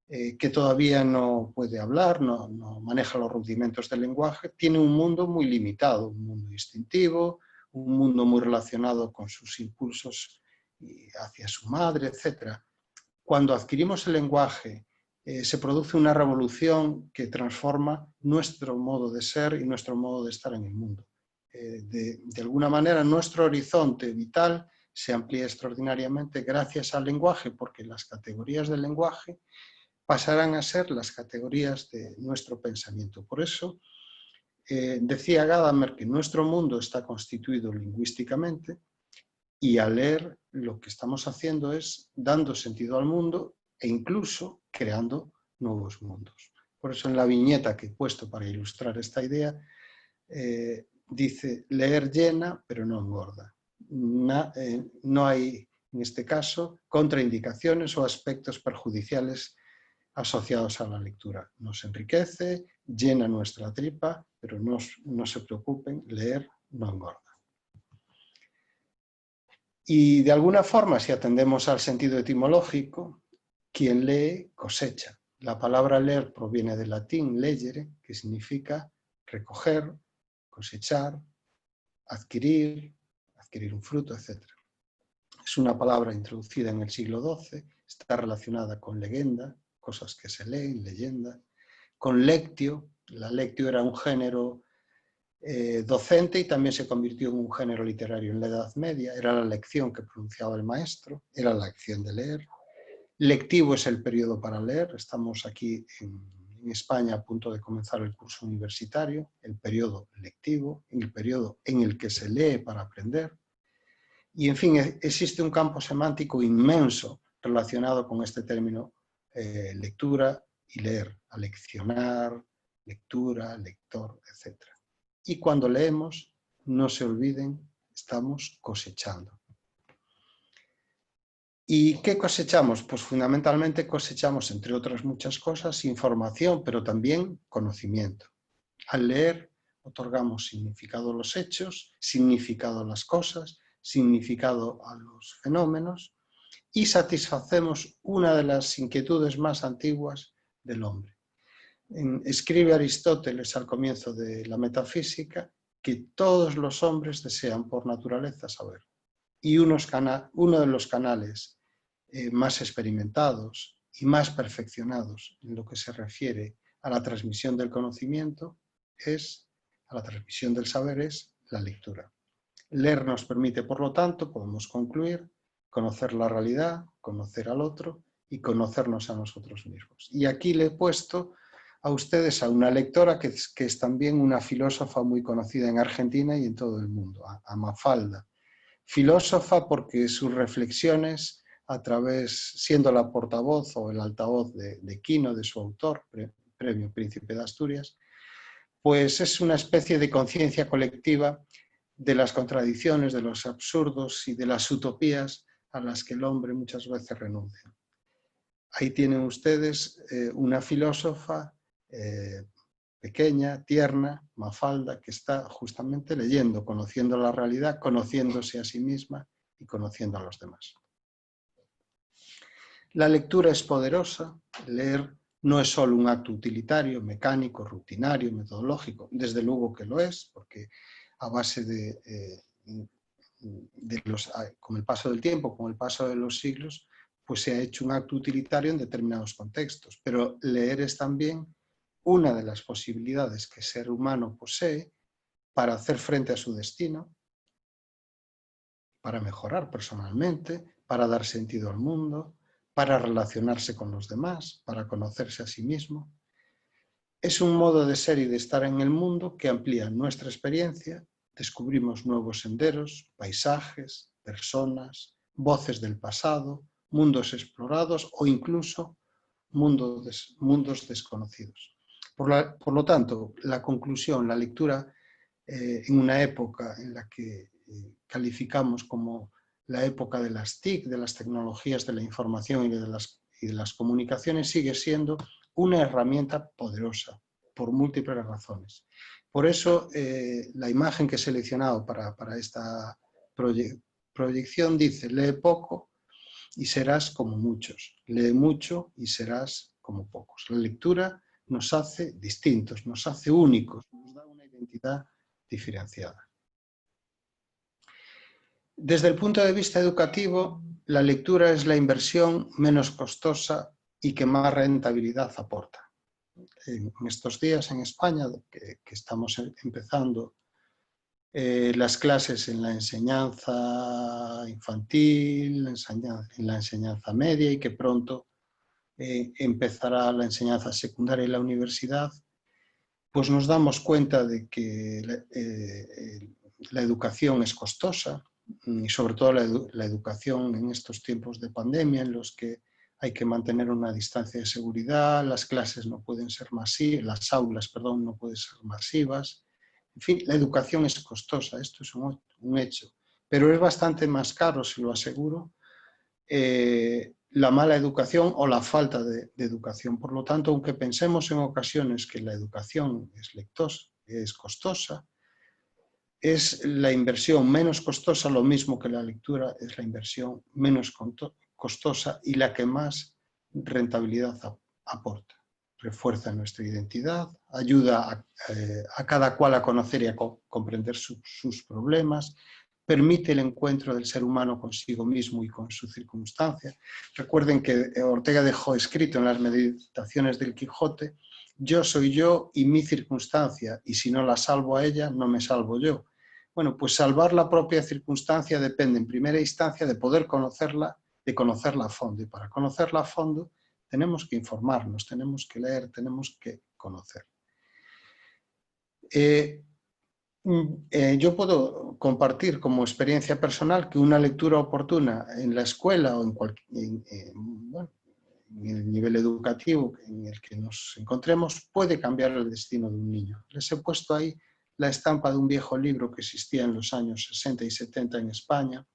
que todavía no puede hablar, no maneja los rudimentos del lenguaje, tiene un mundo muy limitado, un mundo instintivo, un mundo muy relacionado con sus impulsos hacia su madre, etc. Cuando adquirimos el lenguaje, se produce una revolución que transforma nuestro modo de ser y nuestro modo de estar en el mundo. De alguna manera, nuestro horizonte vital se amplía extraordinariamente gracias al lenguaje, porque las categorías del lenguaje pasarán a ser las categorías de nuestro pensamiento. Por eso, decía Gadamer que nuestro mundo está constituido lingüísticamente y al leer lo que estamos haciendo es dando sentido al mundo e incluso creando nuevos mundos. Por eso en la viñeta que he puesto para ilustrar esta idea, dice: leer llena pero no engorda. No hay, en este caso, contraindicaciones o aspectos perjudiciales asociados a la lectura. Nos enriquece, llena nuestra tripa, pero no se preocupen, leer no engorda. Y de alguna forma, si atendemos al sentido etimológico, quien lee cosecha. La palabra leer proviene del latín legere, que significa recoger, cosechar, adquirir un fruto, etc. Es una palabra introducida en el siglo XII, está relacionada con legenda, cosas que se leen, leyenda, con lectio. La lectio era un género docente y también se convirtió en un género literario en la Edad Media. Era la lección que pronunciaba el maestro, era la acción de leer. Lectivo es el periodo para leer. Estamos aquí en España a punto de comenzar el curso universitario, el periodo lectivo, el periodo en el que se lee para aprender. Y en fin, existe un campo semántico inmenso relacionado con este término lectura y leer, aleccionar, lectura, lector, etc. Y cuando leemos, no se olviden, estamos cosechando. ¿Y qué cosechamos? Pues fundamentalmente cosechamos, entre otras muchas cosas, información, pero también conocimiento. Al leer, otorgamos significado a los hechos, significado a las cosas, significado a los fenómenos y satisfacemos una de las inquietudes más antiguas del hombre. Escribe Aristóteles al comienzo de la metafísica que todos los hombres desean por naturaleza saber. Y uno de los canales más experimentados y más perfeccionados en lo que se refiere a la transmisión del conocimiento a la transmisión del saber es la lectura. Leer nos permite, por lo tanto, podemos concluir, conocer la realidad, conocer al otro y conocernos a nosotros mismos. Y aquí le he puesto a ustedes a una lectora que es también una filósofa muy conocida en Argentina y en todo el mundo, a Mafalda. Filósofa porque sus reflexiones, siendo la portavoz o el altavoz de Quino, de su autor, Premio Príncipe de Asturias, pues es una especie de conciencia colectiva de las contradicciones, de los absurdos y de las utopías a las que el hombre muchas veces renuncia. Ahí tienen ustedes una filósofa pequeña, tierna, Mafalda, que está justamente leyendo, conociendo la realidad, conociéndose a sí misma y conociendo a los demás. La lectura es poderosa, leer no es solo un acto utilitario, mecánico, rutinario, metodológico, desde luego que lo es, porque a base con el paso del tiempo, con el paso de los siglos, pues se ha hecho un acto utilitario en determinados contextos, pero leer es también una de las posibilidades que el ser humano posee para hacer frente a su destino, para mejorar personalmente, para dar sentido al mundo, para relacionarse con los demás, para conocerse a sí mismo. Es un modo de ser y de estar en el mundo que amplía nuestra experiencia, descubrimos nuevos senderos, paisajes, personas, voces del pasado, mundos explorados o incluso mundos desconocidos. Por lo tanto, la conclusión, la lectura en una época en la que calificamos como la época de las TIC, de las tecnologías de la información y de las comunicaciones, sigue siendo una herramienta poderosa por múltiples razones. Por eso la imagen que he seleccionado para esta proyección dice: lee poco y serás como muchos, lee mucho y serás como pocos. La lectura nos hace distintos, nos hace únicos, nos da una identidad diferenciada. Desde el punto de vista educativo, la lectura es la inversión menos costosa y que más rentabilidad aporta. En estos días en España, que estamos empezando las clases en la enseñanza infantil, en la enseñanza media y que pronto empezará la enseñanza secundaria y la universidad, pues nos damos cuenta de que la educación es costosa y sobre todo la educación en estos tiempos de pandemia en los que hay que mantener una distancia de seguridad, las clases no pueden ser masivas, las aulas, perdón, no pueden ser masivas. En fin, la educación es costosa, esto es un hecho, pero es bastante más caro, se lo aseguro, la mala educación o la falta de educación. Por lo tanto, aunque pensemos en ocasiones que la educación es costosa, es la inversión menos costosa, lo mismo que la lectura es la inversión menos costosa y la que más rentabilidad aporta. Refuerza nuestra identidad, ayuda a cada cual a conocer y a comprender sus problemas, permite el encuentro del ser humano consigo mismo y con su circunstancia. Recuerden que Ortega dejó escrito en las Meditaciones del Quijote: yo soy yo y mi circunstancia, y si no la salvo a ella, no me salvo yo. Bueno, pues salvar la propia circunstancia depende en primera instancia de poder conocerla, de conocerla a fondo. Y para conocerla a fondo tenemos que informarnos, tenemos que leer, tenemos que conocer. Yo puedo compartir como experiencia personal que una lectura oportuna en la escuela o bueno, en el nivel educativo en el que nos encontremos puede cambiar el destino de un niño. Les he puesto ahí la estampa de un viejo libro que existía en los años 60 y 70 en España,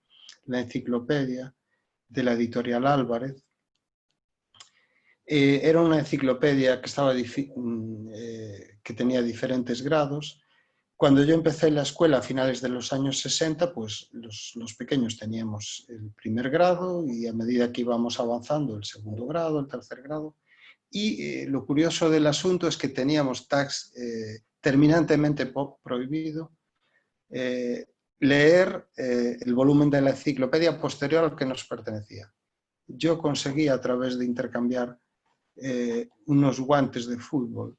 la enciclopedia de la editorial Álvarez. Era una enciclopedia que tenía diferentes grados. Cuando yo empecé la escuela a finales de los años 60, pues los pequeños teníamos el primer grado y a medida que íbamos avanzando el segundo grado, el tercer grado. Y lo curioso del asunto es que teníamos tags terminantemente prohibido leer el volumen de la enciclopedia posterior al que nos pertenecía. Yo conseguí, a través de intercambiar unos guantes de fútbol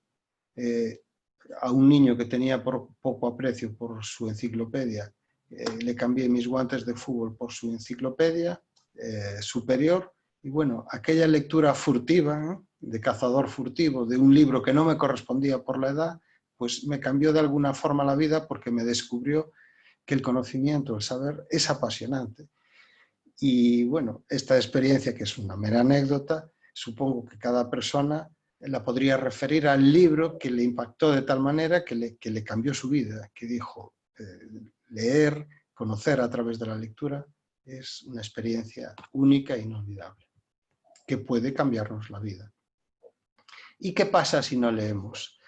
a un niño que tenía poco aprecio por su enciclopedia, le cambié mis guantes de fútbol por su enciclopedia superior, y bueno, aquella lectura furtiva, ¿no?, de cazador furtivo, de un libro que no me correspondía por la edad, pues me cambió de alguna forma la vida, porque me descubrió que el conocimiento, el saber, es apasionante. Y bueno, esta experiencia, que es una mera anécdota, supongo que cada persona la podría referir al libro que le impactó de tal manera que le cambió su vida, que dijo, leer, conocer a través de la lectura es una experiencia única e inolvidable, que puede cambiarnos la vida. ¿Y qué pasa si no leemos?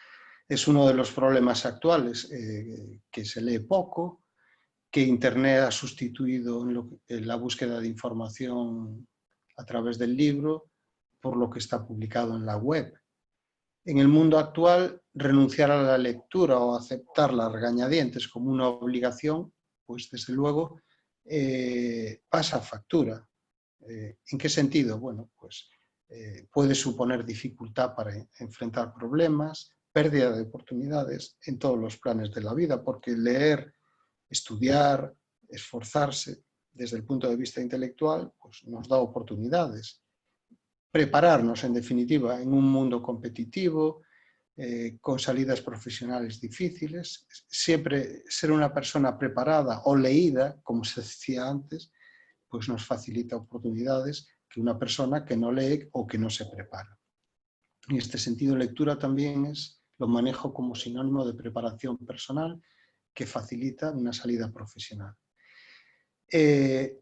Es uno de los problemas actuales, que se lee poco, que Internet ha sustituido en la búsqueda de información a través del libro por lo que está publicado en la web. En el mundo actual, renunciar a la lectura o aceptarla a regañadientes como una obligación, pues desde luego pasa factura. ¿En qué sentido? Bueno, pues puede suponer dificultad para enfrentar problemas, pérdida de oportunidades en todos los planes de la vida, porque leer, estudiar, esforzarse desde el punto de vista intelectual, pues nos da oportunidades. Prepararnos, en definitiva, en un mundo competitivo, con salidas profesionales difíciles. Siempre ser una persona preparada o leída, como se decía antes, pues nos facilita oportunidades que una persona que no lee o que no se prepara. En este sentido, lectura también lo manejo como sinónimo de preparación personal, que facilita una salida profesional.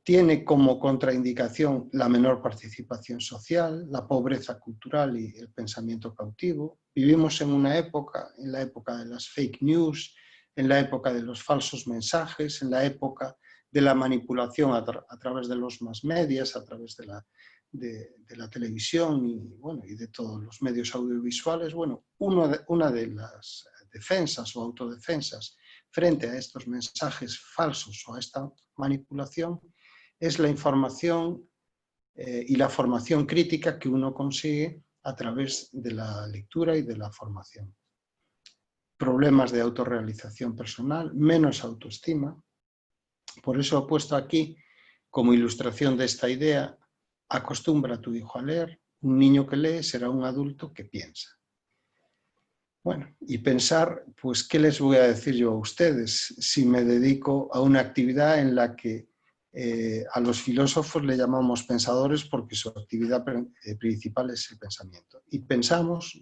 Tiene como contraindicación la menor participación social, la pobreza cultural y el pensamiento cautivo. Vivimos en la época de las fake news, en la época de los falsos mensajes, en la época de la manipulación a través de los mass medias, a través de la televisión y de todos los medios audiovisuales. Bueno, una de las defensas o autodefensas frente a estos mensajes falsos o a esta manipulación es la información y la formación crítica que uno consigue a través de la lectura y de la formación. Problemas de autorrealización personal, menos autoestima. Por eso he puesto aquí, como ilustración de esta idea, acostumbra a tu hijo a leer. Un niño que lee será un adulto que piensa. Bueno, y pensar, pues, ¿qué les voy a decir yo a ustedes si me dedico a una actividad en la que a los filósofos le llamamos pensadores porque su actividad principal es el pensamiento? Y pensamos,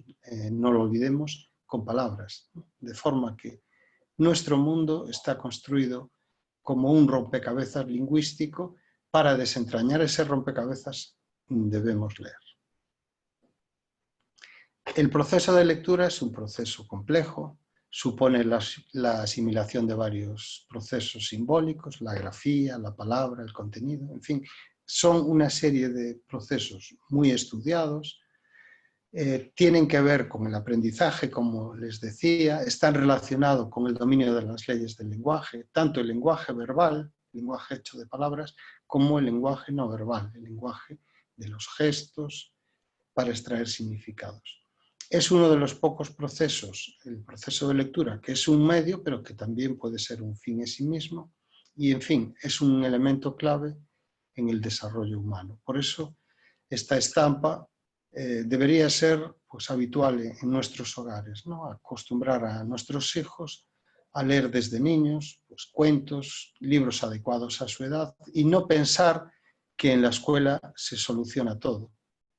no lo olvidemos, con palabras, ¿no? De forma que nuestro mundo está construido como un rompecabezas lingüístico. Para desentrañar ese rompecabezas debemos leer. El proceso de lectura es un proceso complejo, supone la asimilación de varios procesos simbólicos, la grafía, la palabra, el contenido, en fin, son una serie de procesos muy estudiados, tienen que ver con el aprendizaje, como les decía, están relacionados con el dominio de las leyes del lenguaje, tanto el lenguaje verbal lenguaje hecho de palabras, como el lenguaje no verbal, el lenguaje de los gestos para extraer significados. Es uno de los pocos procesos, el proceso de lectura, que es un medio, pero que también puede ser un fin en sí mismo, y en fin, es un elemento clave en el desarrollo humano. Por eso, esta estampa debería ser pues, habitual en nuestros hogares, ¿no? Acostumbrar a nuestros hijos a leer desde niños, pues, cuentos, libros adecuados a su edad, y no pensar que en la escuela se soluciona todo,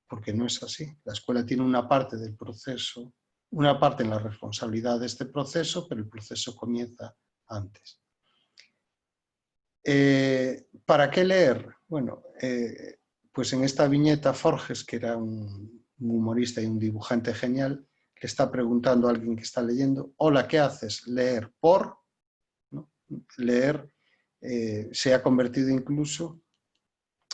porque no es así. La escuela tiene una parte del proceso, una parte en la responsabilidad de este proceso, pero el proceso comienza antes. ¿Para qué leer? Bueno, pues en esta viñeta Forges, que era un humorista y un dibujante genial, le está preguntando a alguien que está leyendo: hola, ¿qué haces? Leer por, ¿no? Leer se ha convertido incluso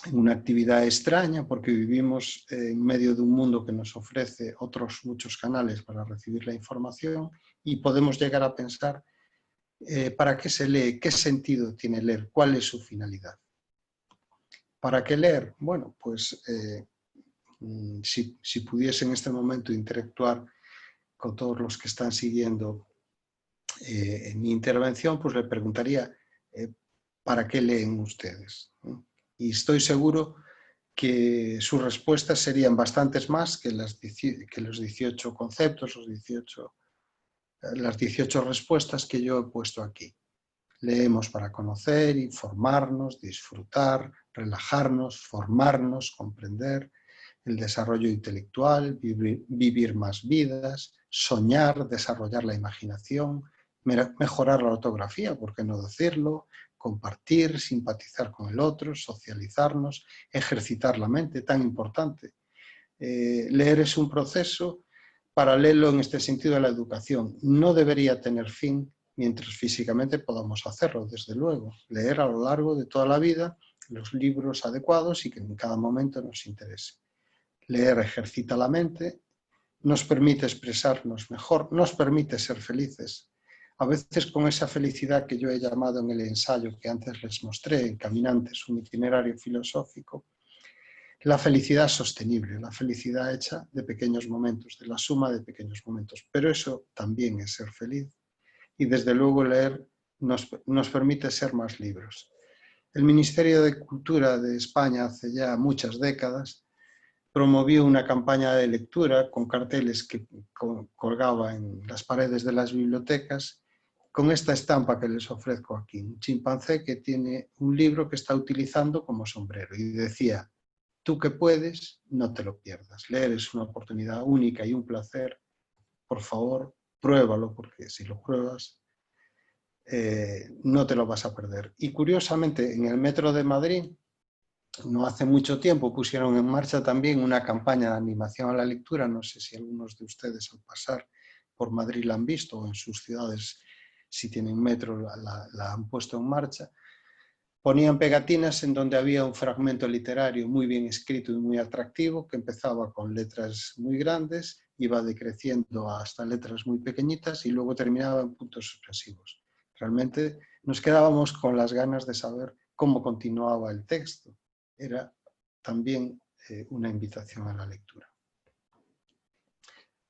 en una actividad extraña, porque vivimos en medio de un mundo que nos ofrece otros muchos canales para recibir la información, y podemos llegar a pensar ¿para qué se lee? ¿Qué sentido tiene leer? ¿Cuál es su finalidad? ¿Para qué leer? Bueno, pues si pudiese en este momento interactuar con todos los que están siguiendo mi intervención, pues le preguntaría ¿para qué leen ustedes? Y estoy seguro que sus respuestas serían bastantes más que los 18 conceptos, las 18 respuestas que yo he puesto aquí. Leemos para conocer, informarnos, disfrutar, relajarnos, formarnos, comprender, el desarrollo intelectual, vivir más vidas, soñar, desarrollar la imaginación, mejorar la ortografía, ¿por qué no decirlo?, compartir, simpatizar con el otro, socializarnos, ejercitar la mente, tan importante. Leer es un proceso paralelo en este sentido a la educación. No debería tener fin mientras físicamente podamos hacerlo, desde luego. Leer a lo largo de toda la vida los libros adecuados y que en cada momento nos interese. Leer ejercita la mente, nos permite expresarnos mejor, nos permite ser felices. A veces con esa felicidad que yo he llamado en el ensayo que antes les mostré, en Caminantes, un itinerario filosófico, la felicidad sostenible, la felicidad hecha de pequeños momentos, de la suma de pequeños momentos. Pero eso también es ser feliz. Y desde luego leer nos permite ser más libres. El Ministerio de Cultura de España hace ya muchas décadas promovió una campaña de lectura con carteles que colgaba en las paredes de las bibliotecas con esta estampa que les ofrezco aquí, un chimpancé que tiene un libro que está utilizando como sombrero y decía: tú que puedes, no te lo pierdas. Leer es una oportunidad única y un placer. Por favor, pruébalo, porque si lo pruebas, no te lo vas a perder. Y curiosamente, en el metro de Madrid, no hace mucho tiempo pusieron en marcha también una campaña de animación a la lectura. No sé si algunos de ustedes al pasar por Madrid la han visto, o en sus ciudades, si tienen metro, la han puesto en marcha. Ponían pegatinas en donde había un fragmento literario muy bien escrito y muy atractivo, que empezaba con letras muy grandes, iba decreciendo hasta letras muy pequeñitas y luego terminaba en puntos suspensivos. Realmente nos quedábamos con las ganas de saber cómo continuaba el texto. Era también una invitación a la lectura.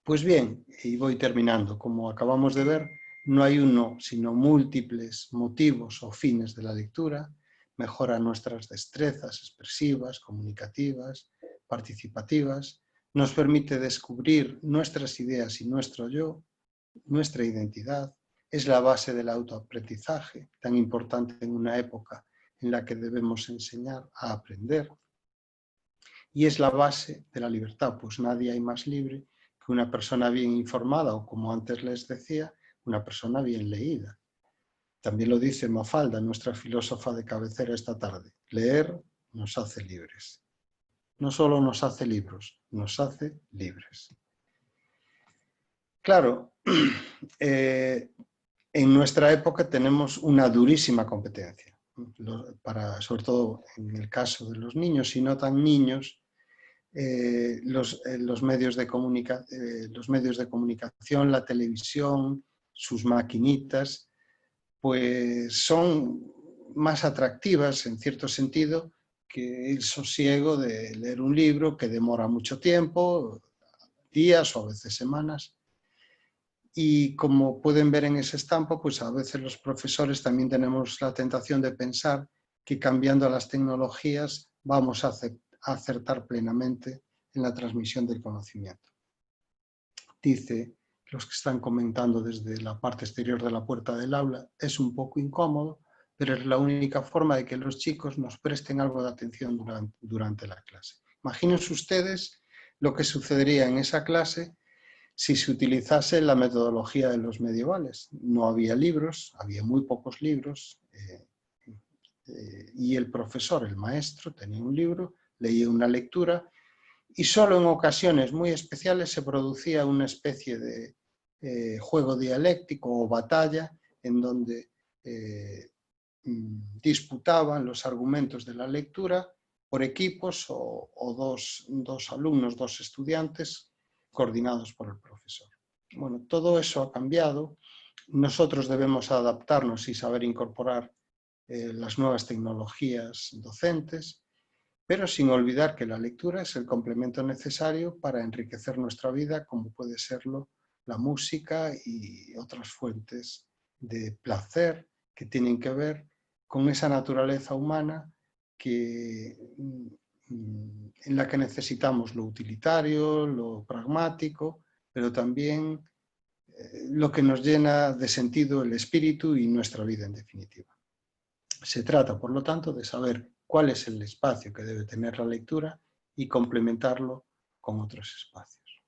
Pues bien, y voy terminando, como acabamos de ver, no hay uno, sino múltiples motivos o fines de la lectura. Mejora nuestras destrezas expresivas, comunicativas, participativas, nos permite descubrir nuestras ideas y nuestro yo, nuestra identidad, es la base del autoaprendizaje, tan importante en una época en la que debemos enseñar a aprender, y es la base de la libertad, pues nadie hay más libre que una persona bien informada, o como antes les decía, una persona bien leída. También lo dice Mafalda, nuestra filósofa de cabecera esta tarde: leer nos hace libres. No solo nos hace libros, nos hace libres. Claro, en nuestra época tenemos una durísima competencia, sobre todo en el caso de los niños y no tan niños. Los medios de comunicación, la televisión, sus maquinitas, pues son más atractivas, en cierto sentido, que el sosiego de leer un libro que demora mucho tiempo, días o a veces semanas. Y como pueden ver en esa estampa, pues a veces los profesores también tenemos la tentación de pensar que cambiando las tecnologías vamos a acertar plenamente en la transmisión del conocimiento. Dice, los que están comentando desde la parte exterior de la puerta del aula, es un poco incómodo, pero es la única forma de que los chicos nos presten algo de atención durante la clase. Imagínense ustedes lo que sucedería en esa clase si se utilizase la metodología de los medievales. No había libros, había muy pocos libros, y el profesor, el maestro, tenía un libro, leía una lectura y solo en ocasiones muy especiales se producía una especie de juego dialéctico o batalla en donde disputaban los argumentos de la lectura por equipos o dos alumnos, dos estudiantes coordinados por el profesor. Bueno, todo eso ha cambiado. Nosotros debemos adaptarnos y saber incorporar las nuevas tecnologías docentes, pero sin olvidar que la lectura es el complemento necesario para enriquecer nuestra vida, como puede serlo la música y otras fuentes de placer que tienen que ver con esa naturaleza humana en la que necesitamos lo utilitario, lo pragmático, pero también lo que nos llena de sentido el espíritu y nuestra vida en definitiva. Se trata, por lo tanto, de saber cuál es el espacio que debe tener la lectura y complementarlo con otros espacios.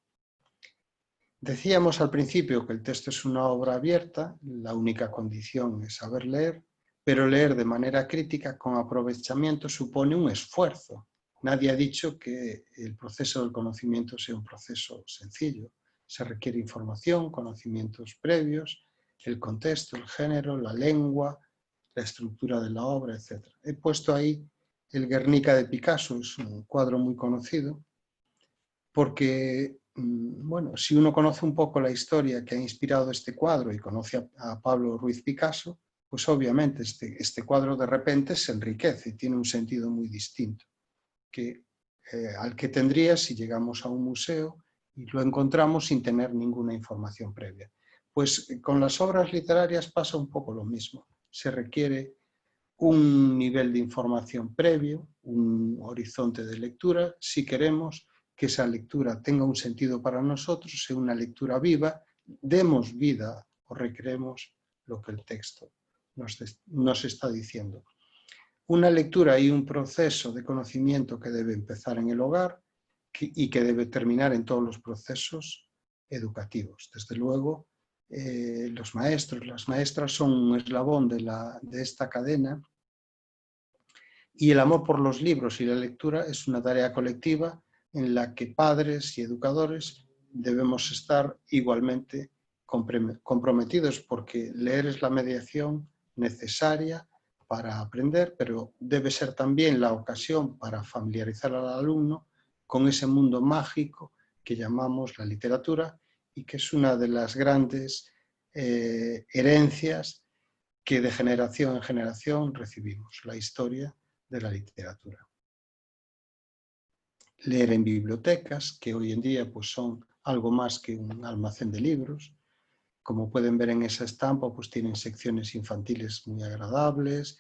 Decíamos al principio que el texto es una obra abierta, la única condición es saber leer, pero leer de manera crítica con aprovechamiento supone un esfuerzo. Nadie ha dicho que el proceso del conocimiento sea un proceso sencillo. Se requiere información, conocimientos previos, el contexto, el género, la lengua, la estructura de la obra, etc. He puesto ahí el Guernica de Picasso, es un cuadro muy conocido, porque, bueno, si uno conoce un poco la historia que ha inspirado este cuadro y conoce a Pablo Ruiz Picasso, pues obviamente este cuadro de repente se enriquece, tiene un sentido muy distinto al que tendría si llegamos a un museo y lo encontramos sin tener ninguna información previa. Pues con las obras literarias pasa un poco lo mismo. Se requiere un nivel de información previo, un horizonte de lectura, si queremos que esa lectura tenga un sentido para nosotros, sea una lectura viva, demos vida o recreemos lo que el texto nos está diciendo. Una lectura y un proceso de conocimiento que debe empezar en el hogar y que debe terminar en todos los procesos educativos. Desde luego, los maestros, las maestras son un eslabón de esta cadena, y el amor por los libros y la lectura es una tarea colectiva en la que padres y educadores debemos estar igualmente comprometidos, porque leer es la mediación necesaria para aprender, pero debe ser también la ocasión para familiarizar al alumno con ese mundo mágico que llamamos la literatura y que es una de las grandes herencias que de generación en generación recibimos, la historia de la literatura. Leer en bibliotecas, que hoy en día pues, son algo más que un almacén de libros. Como pueden ver en esa estampa, pues tienen secciones infantiles muy agradables,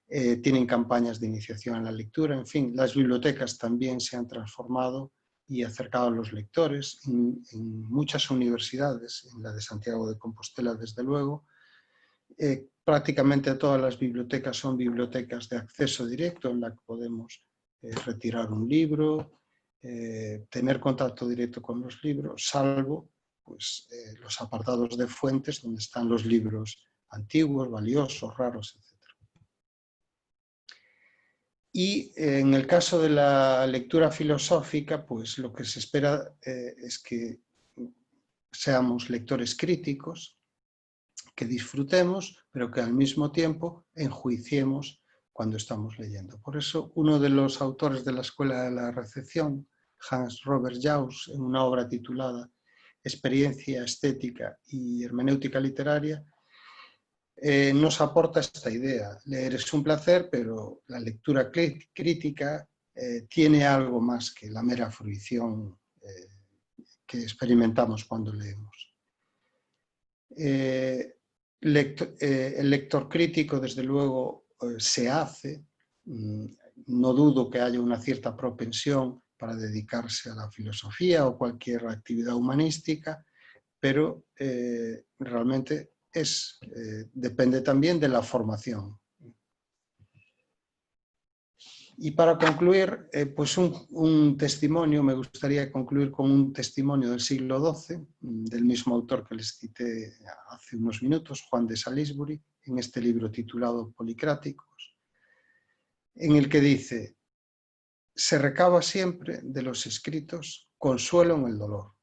tienen campañas de iniciación a la lectura, en fin, las bibliotecas también se han transformado y acercado a los lectores. En muchas universidades, en la de Santiago de Compostela desde luego, prácticamente todas las bibliotecas son bibliotecas de acceso directo en la que podemos retirar un libro, tener contacto directo con los libros, salvo pues, los apartados de fuentes donde están los libros antiguos, valiosos, raros, etc. Y en el caso de la lectura filosófica, pues lo que se espera es que seamos lectores críticos, que disfrutemos, pero que al mismo tiempo enjuiciemos cuando estamos leyendo. Por eso, uno de los autores de la Escuela de la Recepción, Hans Robert Jauss, en una obra titulada Experiencia estética y hermenéutica literaria, nos aporta esta idea. Leer es un placer, pero la lectura crítica tiene algo más que la mera fruición que experimentamos cuando leemos. El lector crítico, desde luego, se hace. No dudo que haya una cierta propensión para dedicarse a la filosofía o cualquier actividad humanística, pero realmente depende también de la formación. Y para concluir, pues un testimonio, me gustaría concluir con un testimonio del siglo XII, del mismo autor que les cité hace unos minutos, Juan de Salisbury, en este libro titulado Policráticos, en el que dice: se recaba siempre de los escritos consuelo en el dolor,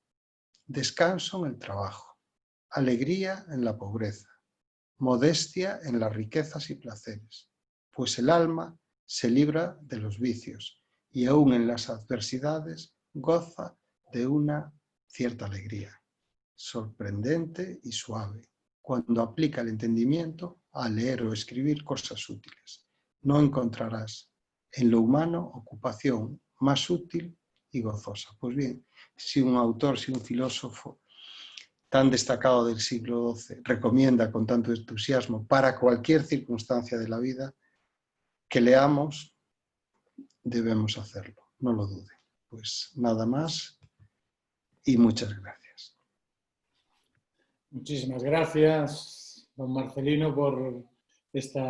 descanso en el trabajo, alegría en la pobreza, modestia en las riquezas y placeres, pues el alma se libra de los vicios y aún en las adversidades goza de una cierta alegría, sorprendente y suave, cuando aplica el entendimiento a leer o escribir cosas útiles. No encontrarás en lo humano ocupación más útil y gozosa. Pues bien, si un autor, si un filósofo tan destacado del siglo XII recomienda con tanto entusiasmo para cualquier circunstancia de la vida, que leamos, debemos hacerlo, no lo dude. Pues nada más y muchas gracias. Muchísimas gracias, don Marcelino, por esta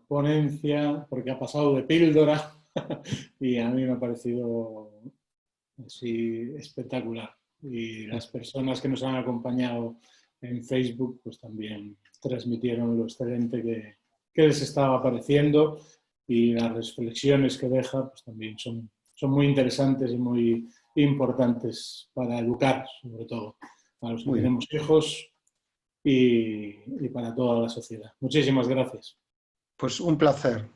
ponencia, porque ha pasado de píldora y a mí me ha parecido así espectacular. Y las personas que nos han acompañado en Facebook pues también transmitieron lo excelente que les estaba pareciendo, y las reflexiones que deja pues también son muy interesantes y muy importantes para educar, sobre todo para los que tenemos hijos y para toda la sociedad. Muchísimas gracias. Pues un placer.